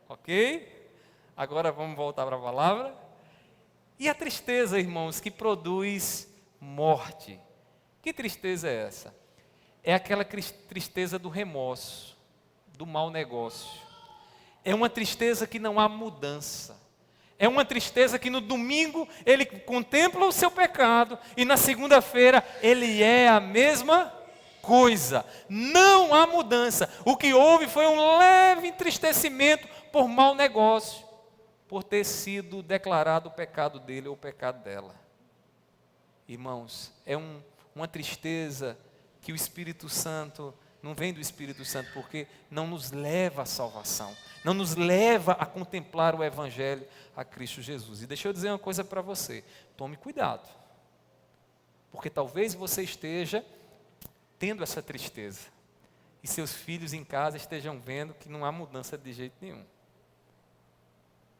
Ok? Agora vamos voltar para a palavra. E a tristeza, irmãos, que produz morte. Que tristeza é essa? É aquela tristeza do remorso, do mau negócio. É uma tristeza que não há mudança. É uma tristeza que no domingo ele contempla o seu pecado e na segunda-feira ele é a mesma coisa. Não há mudança. O que houve foi um leve entristecimento por mau negócio, por ter sido declarado o pecado dele ou o pecado dela. Irmãos, é uma tristeza que o Espírito Santo, não vem do Espírito Santo, porque não nos leva à salvação, não nos leva a contemplar o Evangelho a Cristo Jesus. E deixa eu dizer uma coisa para você, tome cuidado, porque talvez você esteja tendo essa tristeza, e seus filhos em casa estejam vendo que não há mudança de jeito nenhum,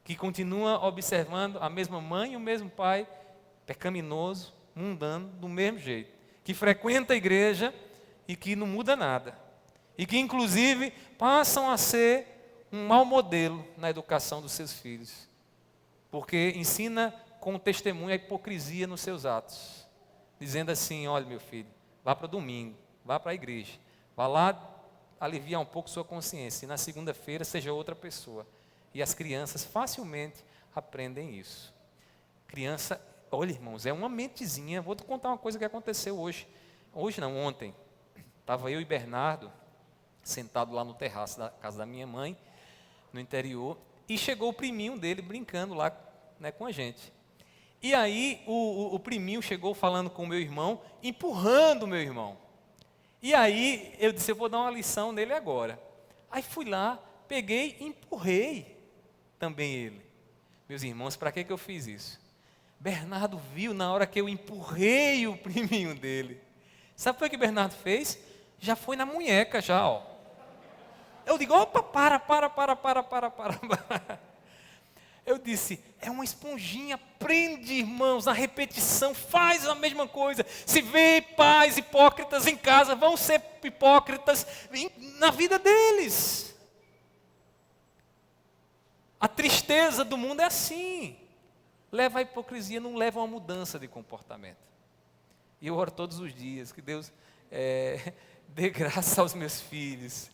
que continua observando a mesma mãe e o mesmo pai, pecaminoso, mundano, do mesmo jeito, que frequenta a igreja e que não muda nada, e que inclusive passam a ser um mau modelo na educação dos seus filhos, porque ensina com testemunho a hipocrisia nos seus atos, dizendo assim: olha, meu filho, vá para o domingo, vá para a igreja, vá lá aliviar um pouco sua consciência, e na segunda-feira seja outra pessoa. E as crianças facilmente aprendem isso. Criança, olha, irmãos, é uma mentezinha. Vou te contar uma coisa que aconteceu hoje. Hoje não, ontem. Estava eu e Bernardo sentado lá no terraço da casa da minha mãe, no interior, e chegou o priminho dele brincando lá, né, com a gente. E aí o priminho chegou falando com o meu irmão, empurrando o meu irmão. E aí eu disse: eu vou dar uma lição nele agora. Aí fui lá, peguei e empurrei também ele. Meus irmãos, para que eu fiz isso? Bernardo viu na hora que eu empurrei o priminho dele. Sabe o que Bernardo fez? Já foi na munheca já, ó. Eu digo: opa, para. Eu disse: é uma esponjinha, prende, irmãos, na repetição, faz a mesma coisa. Se vê pais hipócritas em casa, vão ser hipócritas na vida deles. A tristeza do mundo é assim. Leva à hipocrisia, não leva a uma mudança de comportamento. E eu oro todos os dias que Deus dê graça aos meus filhos,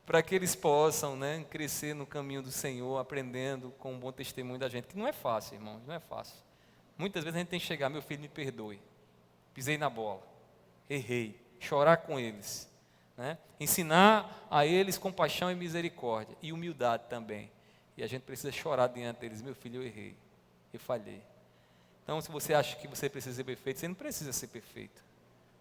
para que eles possam, né, crescer no caminho do Senhor, aprendendo com um bom testemunho da gente, que não é fácil, irmãos, não é fácil. Muitas vezes a gente tem que chegar: meu filho, me perdoe, pisei na bola, errei, chorar com eles, né? Ensinar a eles compaixão e misericórdia, e humildade também. E a gente precisa chorar diante deles: meu filho, eu errei, eu falhei. Então, se você acha que você precisa ser perfeito, você não precisa ser perfeito.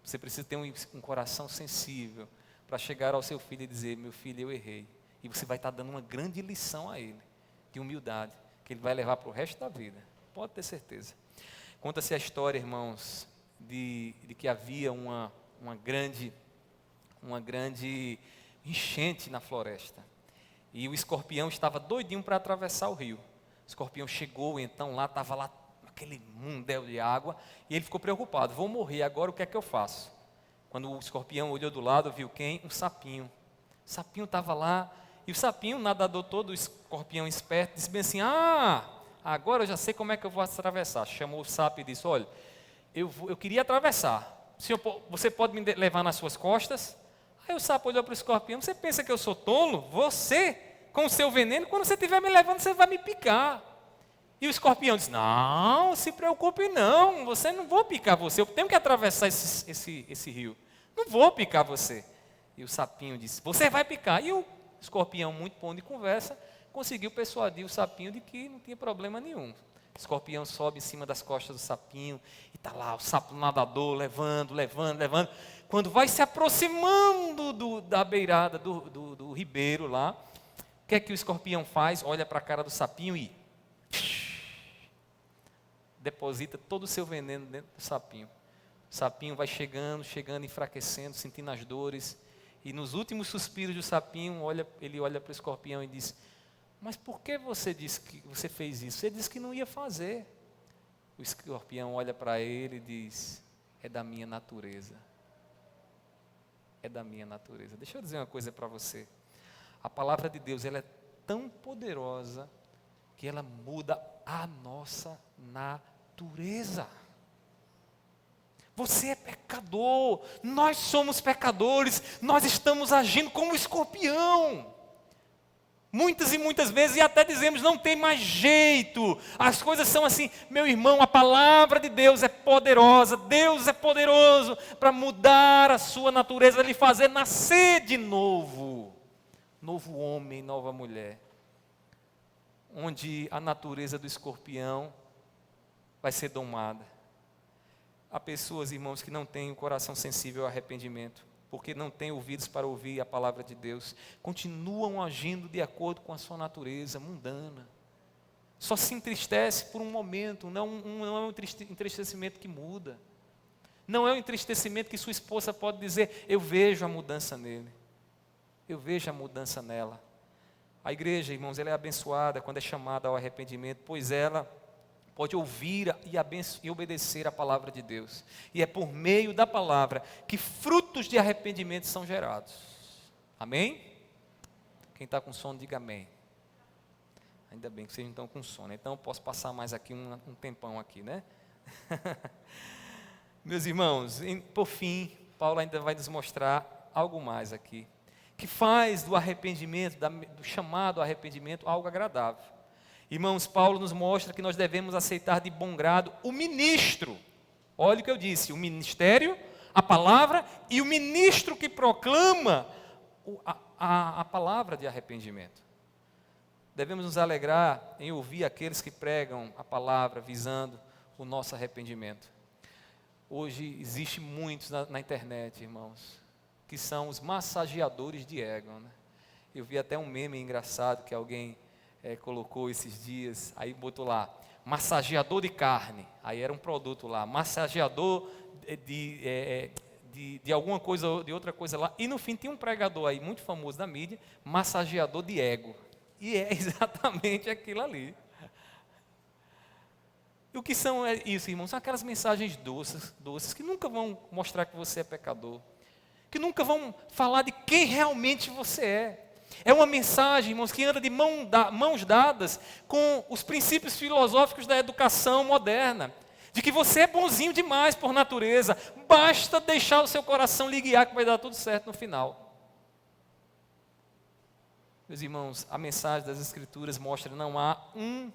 Você precisa ter um coração sensível para chegar ao seu filho e dizer: meu filho, eu errei. E você vai estar dando uma grande lição a ele, de humildade, que ele vai levar para o resto da vida. Pode ter certeza. Conta-se a história, irmãos, de que havia uma grande enchente na floresta. E o escorpião estava doidinho para atravessar o rio. O escorpião chegou, então lá estava lá aquele mundel de água, e ele ficou preocupado, vou morrer, agora o que é que eu faço? Quando o escorpião olhou do lado, viu quem? Um sapinho. O sapinho estava lá, e o sapinho, o nadador todo, o escorpião esperto, disse bem assim, agora eu já sei como é que eu vou atravessar. Chamou o sapo e disse, olha, eu queria atravessar, você pode me levar nas suas costas? Aí o sapo olhou para o escorpião, você pensa que eu sou tolo? Você, com o seu veneno, quando você estiver me levando, você vai me picar. E o escorpião disse, não, se preocupe não, você não vou picar você, eu tenho que atravessar esse rio, não vou picar você. E o sapinho disse, você vai picar. E o escorpião, muito bom de conversa, conseguiu persuadir o sapinho de que não tinha problema nenhum. O escorpião sobe em cima das costas do sapinho, e está lá o sapo nadador, levando. Quando vai se aproximando da beirada do ribeiro lá, o que é que o escorpião faz? Olha para a cara do sapinho e deposita todo o seu veneno dentro do sapinho. O sapinho vai chegando, enfraquecendo, sentindo as dores. E nos últimos suspiros do sapinho, ele olha para o escorpião e diz, mas por que você disse que você fez isso? Você disse que não ia fazer. O escorpião olha para ele e diz, é da minha natureza. É da minha natureza. Deixa eu dizer uma coisa para você. A palavra de Deus, ela é tão poderosa que ela muda a nossa natureza. Você é pecador, nós somos pecadores, nós estamos agindo como o escorpião. Muitas e muitas vezes, e até dizemos, não tem mais jeito, as coisas são assim. Meu irmão, a palavra de Deus é poderosa, Deus é poderoso para mudar a sua natureza, lhe fazer nascer de novo. Novo homem, nova mulher. Onde a natureza do escorpião vai ser domada. Há pessoas, irmãos, que não têm o coração sensível ao arrependimento, porque não têm ouvidos para ouvir a palavra de Deus, continuam agindo de acordo com a sua natureza mundana. Só se entristece por um momento, não é um entristecimento que muda. Não é um entristecimento que sua esposa pode dizer, eu vejo a mudança nele, eu vejo a mudança nela. A igreja, irmãos, ela é abençoada quando é chamada ao arrependimento, pois ela pode ouvir e obedecer a palavra de Deus. E é por meio da palavra que frutos de arrependimento são gerados. Amém? Quem está com sono, diga amém. Ainda bem que vocês não estão com sono. Então eu posso passar mais aqui um tempão aqui, né? Meus irmãos, por fim, Paulo ainda vai nos mostrar algo mais aqui, que faz do arrependimento, do chamado arrependimento, algo agradável. Irmãos, Paulo nos mostra que nós devemos aceitar de bom grado o ministro. Olha o que eu disse, o ministério, a palavra e o ministro que proclama a palavra de arrependimento. Devemos nos alegrar em ouvir aqueles que pregam a palavra visando o nosso arrependimento. Hoje existe muitos na internet, irmãos, que são os massageadores de ego, né? Eu vi até um meme engraçado que alguém colocou esses dias, aí botou lá, massageador de carne, aí era um produto lá, massageador de alguma coisa, de outra coisa lá, e no fim tinha um pregador aí, muito famoso da mídia, massageador de ego, e é exatamente aquilo ali. E o que são isso, irmãos? São aquelas mensagens doces, que nunca vão mostrar que você é pecador, que nunca vão falar de quem realmente você é. É uma mensagem, irmãos, que anda de mãos dadas com os princípios filosóficos da educação moderna, de que você é bonzinho demais por natureza, basta deixar o seu coração lhe guiar que vai dar tudo certo no final. Meus irmãos, a mensagem das Escrituras mostra que não há um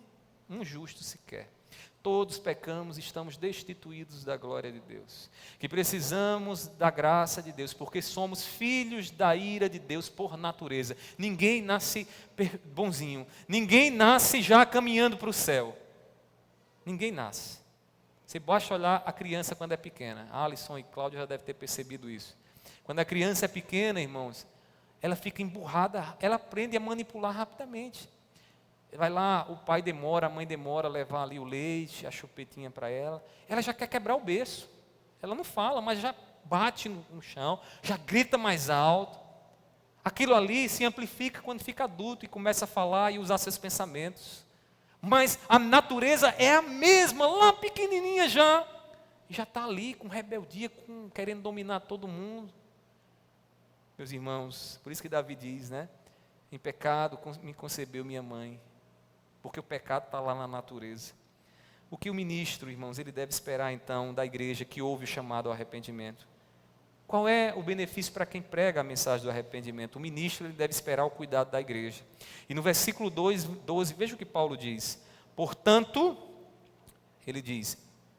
justo sequer. Todos pecamos e estamos destituídos da glória de Deus. Que precisamos da graça de Deus, porque somos filhos da ira de Deus por natureza. Ninguém nasce bonzinho. Ninguém nasce já caminhando para o céu. Ninguém nasce. Você basta olhar a criança quando é pequena. Alisson e Cláudio já devem ter percebido isso. Quando a criança é pequena, irmãos, ela fica emburrada, ela aprende a manipular rapidamente. Vai lá, o pai demora, a mãe demora a levar ali o leite, a chupetinha para ela. Ela já quer quebrar o berço. Ela não fala, mas já bate no chão, já grita mais alto. Aquilo ali se amplifica quando fica adulto e começa a falar e usar seus pensamentos. Mas a natureza é a mesma, lá pequenininha já. Já está ali com rebeldia, querendo dominar todo mundo. Meus irmãos, por isso que Davi diz, né? Em pecado me concebeu minha mãe. Porque o pecado está lá na natureza. O que o ministro, irmãos, ele deve esperar então da igreja que ouve o chamado ao arrependimento? Qual é o benefício para quem prega a mensagem do arrependimento? O ministro ele deve esperar o cuidado da igreja. E no versículo 12, veja o que Paulo diz. Portanto, ele diz,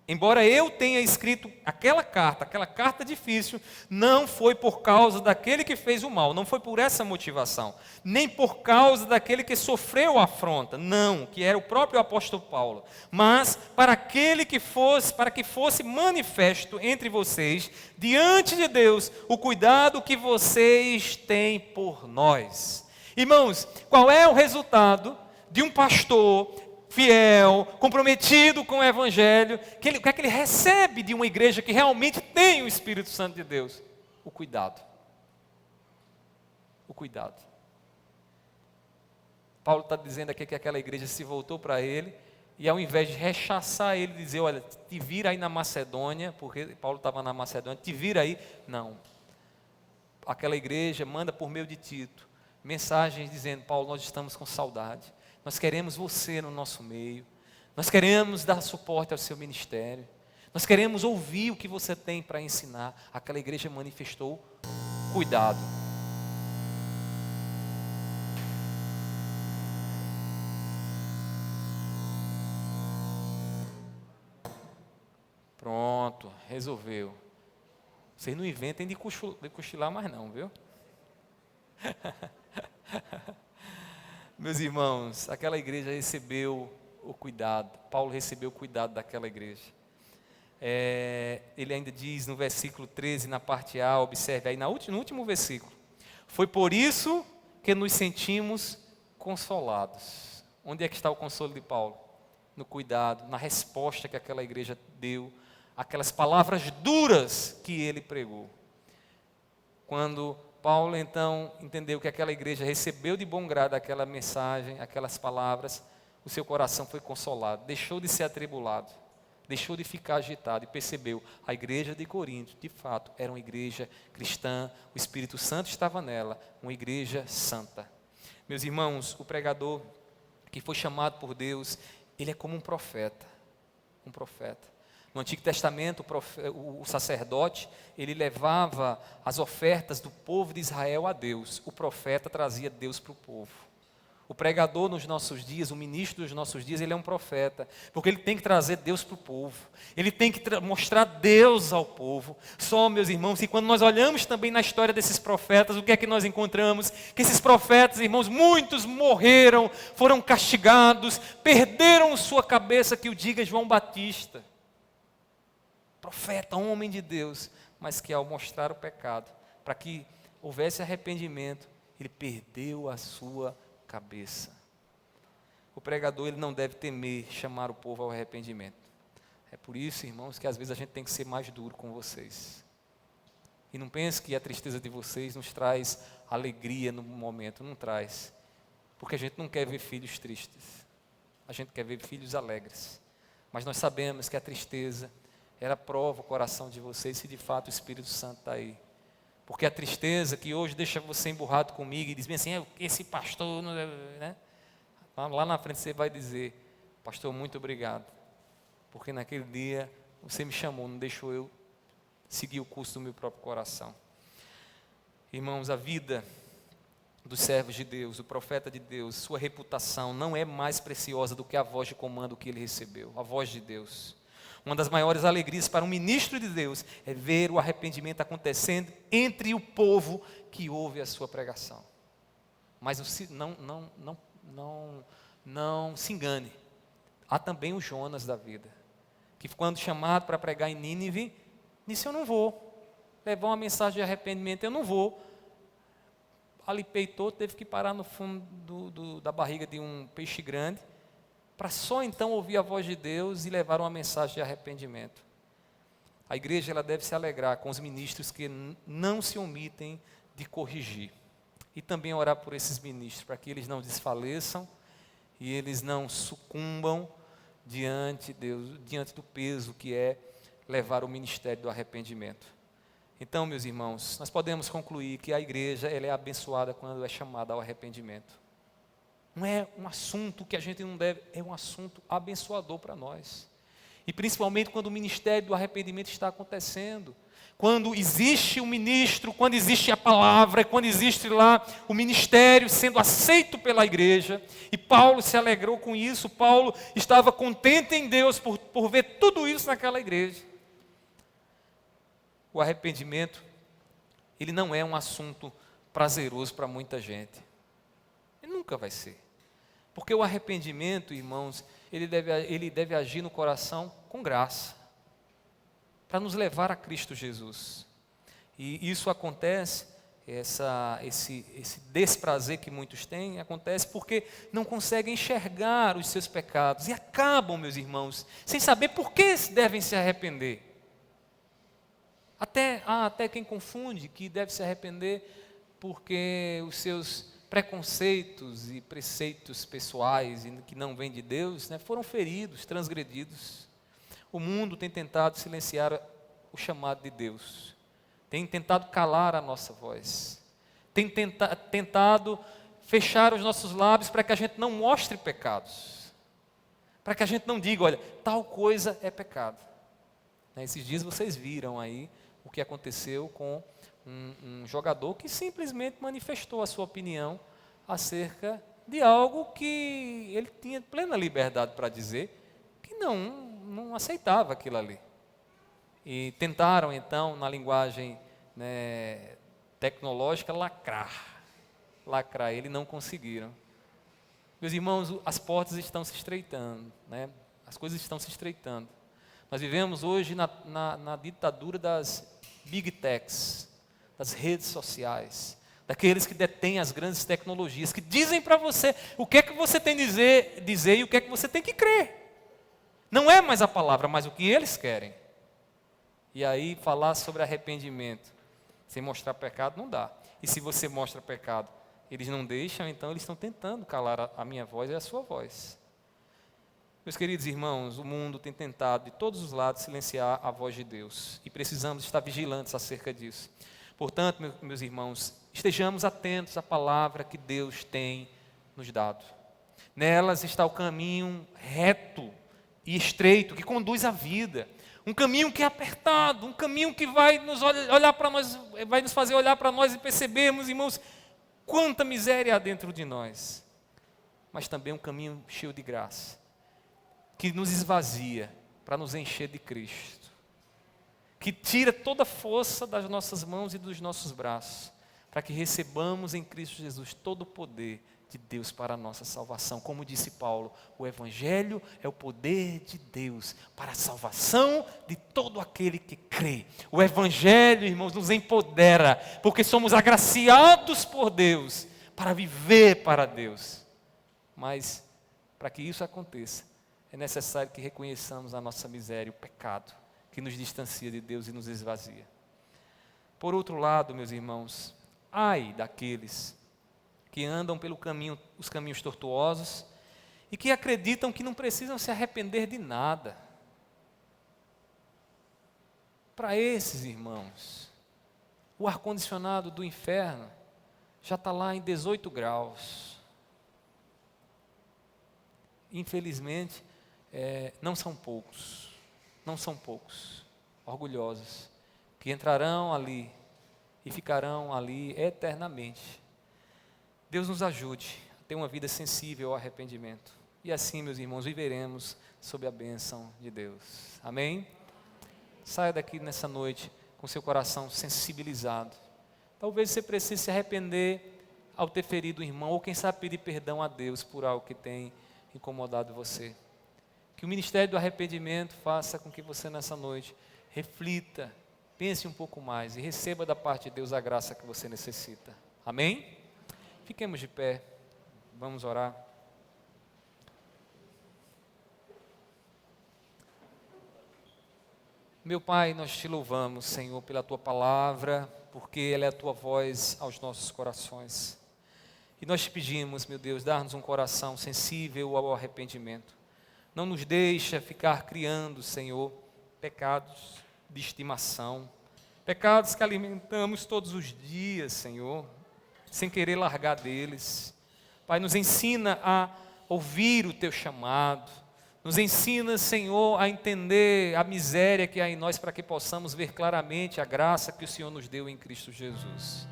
embora eu tenha escrito aquela carta difícil, não foi por causa daquele que fez o mal, não foi por essa motivação, nem por causa daquele que sofreu a afronta, não, que era o próprio apóstolo Paulo, mas para que fosse manifesto entre vocês, diante de Deus, o cuidado que vocês têm por nós. Irmãos, qual é o resultado de um pastor fiel, comprometido com o Evangelho, o que é que ele recebe de uma igreja que realmente tem o Espírito Santo de Deus? O cuidado. O cuidado. Paulo está dizendo aqui que aquela igreja se voltou para ele, e ao invés de rechaçar ele, dizer, olha, te vira aí na Macedônia, porque Paulo estava na Macedônia, te vira aí, não. Aquela igreja manda por meio de Tito, mensagens dizendo, Paulo, nós estamos com saudade. Nós queremos você no nosso meio. Nós queremos dar suporte ao seu ministério. Nós queremos ouvir o que você tem para ensinar. Aquela igreja manifestou cuidado. Pronto, resolveu. Vocês não inventem de cochilar mais não, viu? Meus irmãos, aquela igreja recebeu o cuidado, Paulo recebeu o cuidado daquela igreja. Ele ainda diz no versículo 13, na parte A, observe aí no último versículo, foi por isso que nos sentimos consolados. Onde é que está o consolo de Paulo? No cuidado, na resposta que aquela igreja deu, aquelas palavras duras que ele pregou. Quando Paulo então entendeu que aquela igreja recebeu de bom grado aquela mensagem, aquelas palavras, o seu coração foi consolado, deixou de ser atribulado, deixou de ficar agitado e percebeu, a igreja de Corinto, de fato, era uma igreja cristã, o Espírito Santo estava nela, uma igreja santa. Meus irmãos, o pregador que foi chamado por Deus, ele é como um profeta, um profeta. No Antigo Testamento, o sacerdote, ele levava as ofertas do povo de Israel a Deus. O profeta trazia Deus para o povo. O pregador nos nossos dias, o ministro dos nossos dias, ele é um profeta, porque ele tem que trazer Deus para o povo. Ele tem que mostrar Deus ao povo. Só, meus irmãos, e quando nós olhamos também na história desses profetas, o que é que nós encontramos? Que esses profetas, irmãos, muitos morreram, foram castigados, perderam sua cabeça, que o diga João Batista. Profeta, homem de Deus, mas que ao mostrar o pecado, para que houvesse arrependimento, ele perdeu a sua cabeça. O pregador ele não deve temer chamar o povo ao arrependimento. É por isso, irmãos, que às vezes a gente tem que ser mais duro com vocês. E não pense que a tristeza de vocês nos traz alegria no momento, não traz. Porque a gente não quer ver filhos tristes. A gente quer ver filhos alegres. Mas nós sabemos que a tristeza ela prova o coração de vocês se de fato o Espírito Santo está aí. Porque a tristeza que hoje deixa você emburrado comigo e diz bem assim, esse pastor, né? Lá na frente você vai dizer, pastor, muito obrigado. Porque naquele dia você me chamou, não deixou eu seguir o curso do meu próprio coração. Irmãos, a vida dos servos de Deus, o profeta de Deus, sua reputação não é mais preciosa do que a voz de comando que ele recebeu, a voz de Deus. Uma das maiores alegrias para um ministro de Deus é ver o arrependimento acontecendo entre o povo que ouve a sua pregação. Mas não se engane. Há também o Jonas da vida, que quando chamado para pregar em Nínive, disse, eu não vou. Levar uma mensagem de arrependimento, eu não vou. Ali peitou, teve que parar no fundo da barriga de um peixe grande, para só então ouvir a voz de Deus e levar uma mensagem de arrependimento. A igreja ela deve se alegrar com os ministros que não se omitem de corrigir. E também orar por esses ministros, para que eles não desfaleçam e eles não sucumbam diante do peso que é levar o ministério do arrependimento. Então, meus irmãos, nós podemos concluir que a igreja ela é abençoada quando é chamada ao arrependimento. Não é um assunto que a gente não deve, é um assunto abençoador para nós. E principalmente quando o ministério do arrependimento está acontecendo. Quando existe o ministro, quando existe a palavra, quando existe lá o ministério sendo aceito pela igreja. E Paulo se alegrou com isso, Paulo estava contente em Deus por ver tudo isso naquela igreja. O arrependimento, ele não é um assunto prazeroso para muita gente. Ele nunca vai ser. Porque o arrependimento, irmãos, ele deve agir no coração com graça, para nos levar a Cristo Jesus. E isso acontece, esse desprazer que muitos têm, acontece porque não conseguem enxergar os seus pecados e acabam, meus irmãos, sem saber por que devem se arrepender. Até quem confunde que deve se arrepender porque os seus preconceitos e preceitos pessoais que não vêm de Deus, né, foram feridos, transgredidos. O mundo tem tentado silenciar o chamado de Deus, tem tentado calar a nossa voz, tem tentado fechar os nossos lábios para que a gente não mostre pecados, para que a gente não diga, olha, tal coisa é pecado. Esses dias vocês viram aí o que aconteceu com um jogador que simplesmente manifestou a sua opinião acerca de algo que ele tinha plena liberdade para dizer, que não aceitava aquilo ali. E tentaram então, na linguagem, né, tecnológica, lacrar ele, não conseguiram. Meus irmãos, as portas estão se estreitando, né? As coisas estão se estreitando. Nós vivemos hoje na ditadura das big techs, das redes sociais, daqueles que detêm as grandes tecnologias, que dizem para você o que é que você tem que dizer e o que é que você tem que crer. Não é mais a palavra, mas o que eles querem. E aí falar sobre arrependimento sem mostrar pecado não dá. E se você mostra pecado, eles não deixam, então eles estão tentando calar a minha voz e a sua voz. Meus queridos irmãos, o mundo tem tentado de todos os lados silenciar a voz de Deus. E precisamos estar vigilantes acerca disso. Portanto, meus irmãos, estejamos atentos à palavra que Deus tem nos dado. Nelas está o caminho reto e estreito que conduz à vida. Um caminho que é apertado, um caminho que vai nos olhar para nós, vai nos fazer olhar para nós e percebermos, irmãos, quanta miséria há dentro de nós. Mas também um caminho cheio de graça, que nos esvazia para nos encher de Cristo, que tira toda a força das nossas mãos e dos nossos braços, para que recebamos em Cristo Jesus todo o poder de Deus para a nossa salvação. Como disse Paulo, o Evangelho é o poder de Deus para a salvação de todo aquele que crê. O Evangelho, irmãos, nos empodera, porque somos agraciados por Deus para viver para Deus. Mas, para que isso aconteça, é necessário que reconheçamos a nossa miséria, o pecado, que nos distancia de Deus e nos esvazia. Por outro lado, meus irmãos, ai daqueles que andam pelo caminho, os caminhos tortuosos e que acreditam que não precisam se arrepender de nada. Para esses irmãos, o ar-condicionado do inferno já está lá em 18 graus. Infelizmente, não são poucos orgulhosos que entrarão ali e ficarão ali eternamente. Deus nos ajude a ter uma vida sensível ao arrependimento. E assim, meus irmãos, viveremos sob a bênção de Deus. Amém? Saia daqui nessa noite com seu coração sensibilizado. Talvez você precise se arrepender ao ter ferido o irmão, ou quem sabe pedir perdão a Deus por algo que tem incomodado você. Que o ministério do arrependimento faça com que você nessa noite reflita, pense um pouco mais e receba da parte de Deus a graça que você necessita. Amém? Fiquemos de pé, vamos orar. Meu Pai, nós te louvamos, Senhor, pela Tua palavra, porque ela é a Tua voz aos nossos corações. E nós te pedimos, meu Deus, dar-nos um coração sensível ao arrependimento. Não nos deixa ficar criando, Senhor, pecados de estimação, pecados que alimentamos todos os dias, Senhor, sem querer largar deles. Pai, nos ensina a ouvir o Teu chamado, nos ensina, Senhor, a entender a miséria que há em nós, para que possamos ver claramente a graça que o Senhor nos deu em Cristo Jesus.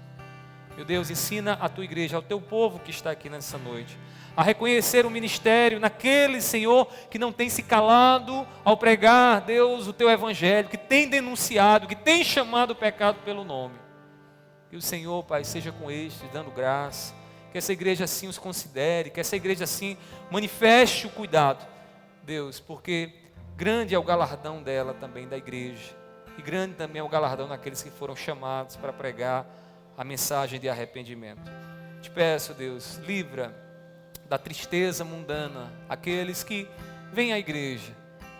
Meu Deus, ensina a Tua igreja, ao Teu povo que está aqui nessa noite, a reconhecer o ministério naquele, Senhor, que não tem se calado ao pregar, Deus, o Teu evangelho, que tem denunciado, que tem chamado o pecado pelo nome. Que o Senhor, Pai, seja com estes, dando graça, que essa igreja assim os considere, que essa igreja assim manifeste o cuidado, Deus, porque grande é o galardão dela também, da igreja, e grande também é o galardão daqueles que foram chamados para pregar a mensagem de arrependimento. Te peço, Deus, livra da tristeza mundana aqueles que vêm à igreja,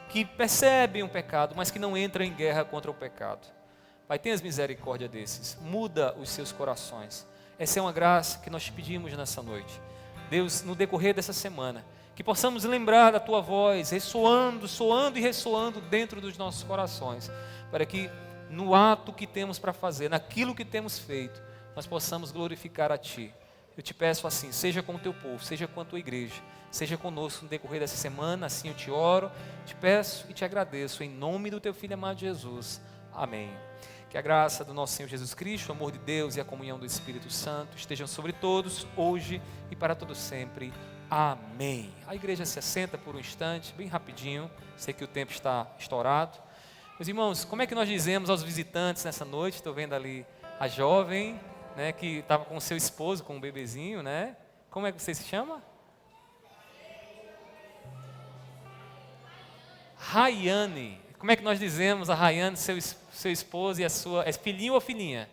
que percebem o pecado, mas que não entram em guerra contra o pecado. Pai, tenhas misericórdia desses, muda os seus corações. Essa é uma graça que nós te pedimos nessa noite. Deus, no decorrer dessa semana, que possamos lembrar da Tua voz, ressoando, soando e ressoando dentro dos nossos corações, para que no ato que temos para fazer, naquilo que temos feito, nós possamos glorificar a Ti. Eu te peço assim, seja com o Teu povo, seja com a Tua igreja, seja conosco no decorrer dessa semana, assim eu te oro, te peço e te agradeço, em nome do Teu Filho amado Jesus. Amém. Que a graça do nosso Senhor Jesus Cristo, o amor de Deus e a comunhão do Espírito Santo estejam sobre todos, hoje e para todo sempre. Amém. A igreja se assenta por um instante, bem rapidinho, sei que o tempo está estourado. Meus irmãos, como é que nós dizemos aos visitantes nessa noite? Estou vendo ali a jovem, né, que estava com o seu esposo, com um bebezinho, né? Como é que você se chama? Rayane. Como é que nós dizemos a Rayane, seu esposo e a sua... É filhinho ou filhinha?